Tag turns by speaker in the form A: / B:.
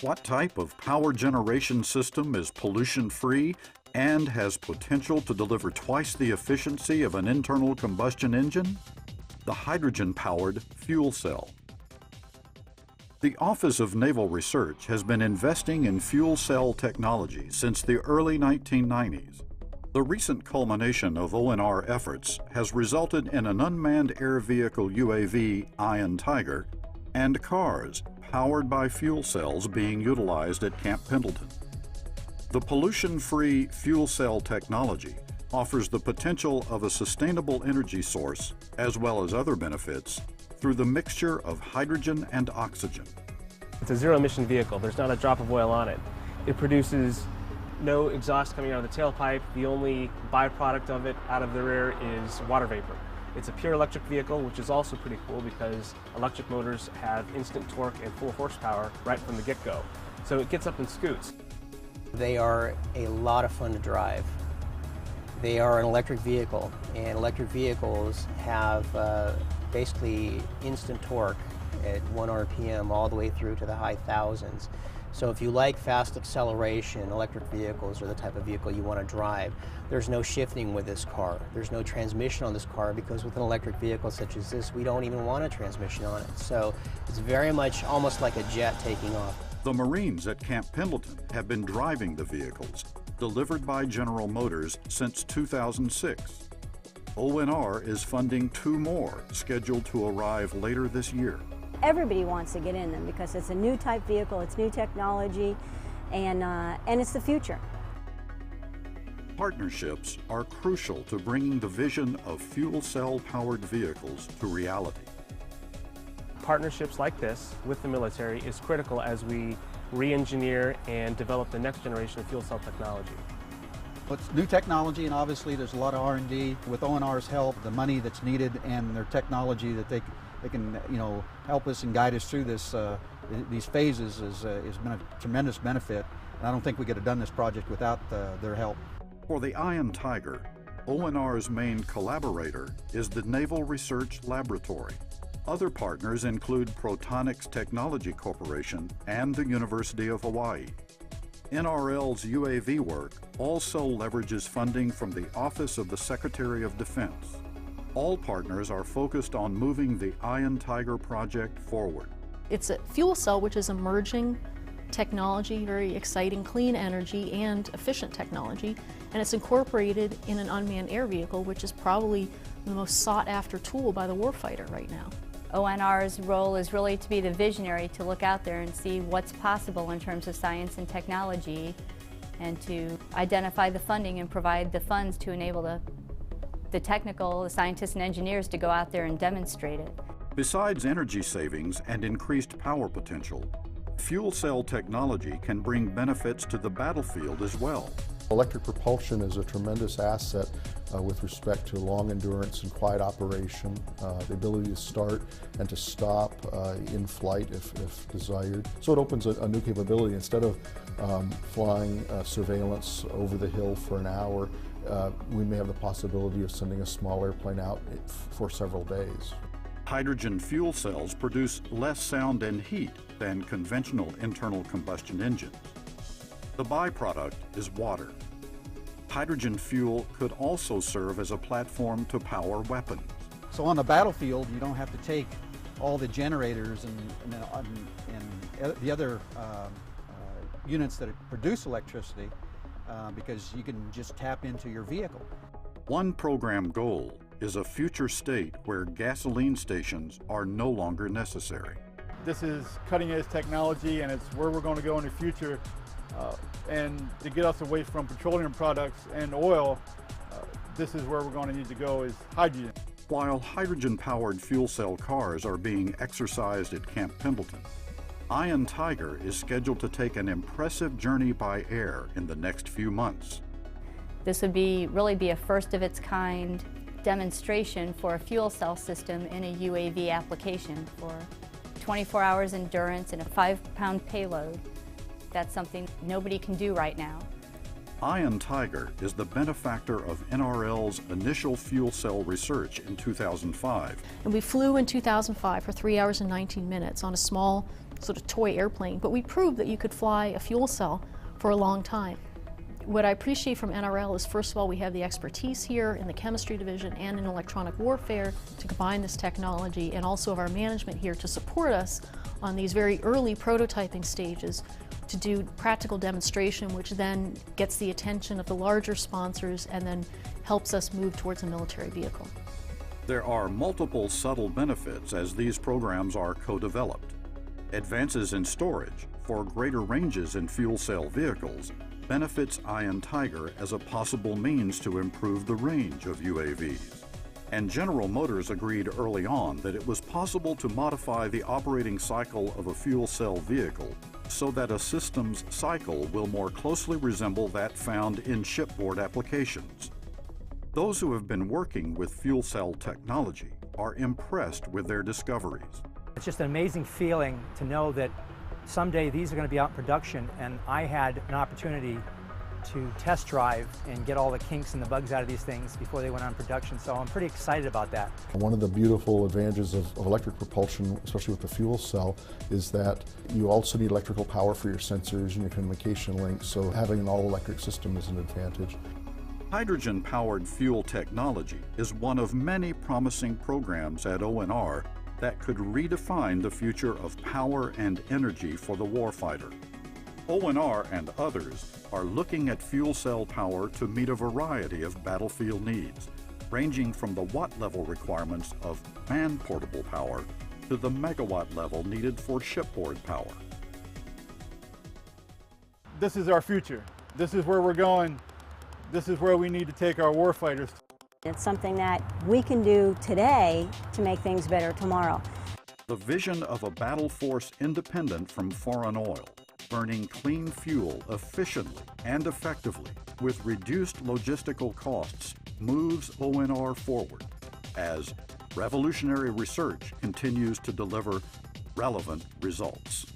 A: What type of power generation system is pollution-free and has potential to deliver twice the efficiency of an internal combustion engine? The hydrogen-powered fuel cell. The Office of Naval Research has been investing in fuel cell technology since the early 1990s. The recent culmination of ONR efforts has resulted in an unmanned air vehicle UAV, Iron Tiger, and cars powered by fuel cells being utilized at Camp Pendleton. The pollution-free fuel cell technology offers the potential of a sustainable energy source as well as other benefits through the mixture of hydrogen and oxygen.
B: It's a zero-emission vehicle. There's not a drop of oil on it. It produces no exhaust coming out of the tailpipe. The only byproduct of it out of the rear is water vapor. It's a pure electric vehicle, which is also pretty cool because electric motors have instant torque and full horsepower right from the get-go. So it gets up and scoots.
C: They are a lot of fun to drive. They are an electric vehicle, and electric vehicles have basically instant torque at 1 RPM all the way through to the high thousands. So if you like fast acceleration, electric vehicles are the type of vehicle you want to drive. There's no shifting with this car. There's no transmission on this car because with an electric vehicle such as this, we don't even want a transmission on it. So it's very much almost like a jet taking off.
A: The Marines at Camp Pendleton have been driving the vehicles, delivered by General Motors since 2006. ONR is funding 2 more, scheduled to arrive later this year.
D: Everybody wants to get in them because it's a new type vehicle, it's new technology, and it's the future.
A: Partnerships are crucial to bringing the vision of fuel cell powered vehicles to reality.
B: Partnerships like this with the military is critical as we re-engineer and develop the next generation of fuel cell technology.
E: Well, it's new technology, and obviously there's a lot of R&D. With ONR's help, the money that's needed, and their technology that they can, help us and guide us through this, these phases has been a tremendous benefit. And I don't think we could have done this project without their help.
A: For the Iron Tiger, ONR's main collaborator is the Naval Research Laboratory. Other partners include Protonics Technology Corporation and the University of Hawaii. NRL's UAV work also leverages funding from the Office of the Secretary of Defense. All partners are focused on moving the Iron Tiger project forward.
F: It's a fuel cell which is emerging technology, very exciting, clean energy and efficient technology, and it's incorporated in an unmanned air vehicle, which is probably the most sought after tool by the warfighter right now.
G: ONR's role is really to be the visionary, to look out there and see what's possible in terms of science and technology, and to identify the funding and provide the funds to enable the technical, the scientists and engineers to go out there and demonstrate it.
A: Besides energy savings and increased power potential, fuel cell technology can bring benefits to the battlefield as well.
H: Electric propulsion is a tremendous asset with respect to long endurance and quiet operation, the ability to start and to stop in flight if desired. So it opens a new capability. Instead of flying surveillance over the hill for an hour, we may have the possibility of sending a small airplane out for several days.
A: Hydrogen fuel cells produce less sound and heat than conventional internal combustion engines. The byproduct is water. Hydrogen fuel could also serve as a platform to power weapons.
E: So on the battlefield, you don't have to take all the generators and the other units that produce electricity because you can just tap into your vehicle.
A: One program goal is a future state where gasoline stations are no longer necessary.
I: This is cutting-edge technology, and it's where we're going to go in the future. And to get us away from petroleum products and oil, this is where we're going to need to go, is hydrogen.
A: While hydrogen-powered fuel cell cars are being exercised at Camp Pendleton, Iron Tiger is scheduled to take an impressive journey by air in the next few months.
G: This would really be a first-of-its-kind demonstration for a fuel cell system in a UAV application for 24 hours endurance and a 5-pound payload. That's something nobody can do right now.
A: Iron Tiger is the benefactor of NRL's initial fuel cell research in 2005.
F: And we flew in 2005 for 3 hours and 19 minutes on a small sort of toy airplane, but we proved that you could fly a fuel cell for a long time. What I appreciate from NRL is, first of all, we have the expertise here in the chemistry division and in electronic warfare to combine this technology, and also of our management here to support us on these very early prototyping stages to do practical demonstration, which then gets the attention of the larger sponsors and then helps us move towards a military vehicle.
A: There are multiple subtle benefits as these programs are co-developed. Advances in storage for greater ranges in fuel cell vehicles benefits Iron Tiger as a possible means to improve the range of UAVs. And General Motors agreed early on that it was possible to modify the operating cycle of a fuel cell vehicle so that a system's cycle will more closely resemble that found in shipboard applications. Those who have been working with fuel cell technology are impressed with their discoveries.
J: It's just an amazing feeling to know that someday these are going to be out in production, and I had an opportunity to test drive and get all the kinks and the bugs out of these things before they went on production, so I'm pretty excited about that.
H: One of the beautiful advantages of electric propulsion, especially with the fuel cell, is that you also need electrical power for your sensors and your communication links, so having an all-electric system is an advantage.
A: Hydrogen-powered fuel technology is one of many promising programs at ONR that could redefine the future of power and energy for the warfighter. ONR and others are looking at fuel cell power to meet a variety of battlefield needs, ranging from the watt-level requirements of man-portable power to the megawatt level needed for shipboard power.
I: This is our future. This is where we're going. This is where we need to take our warfighters.
D: It's something that we can do today to make things better tomorrow.
A: The vision of a battle force independent from foreign oil, burning clean fuel efficiently and effectively with reduced logistical costs moves ONR forward as revolutionary research continues to deliver relevant results.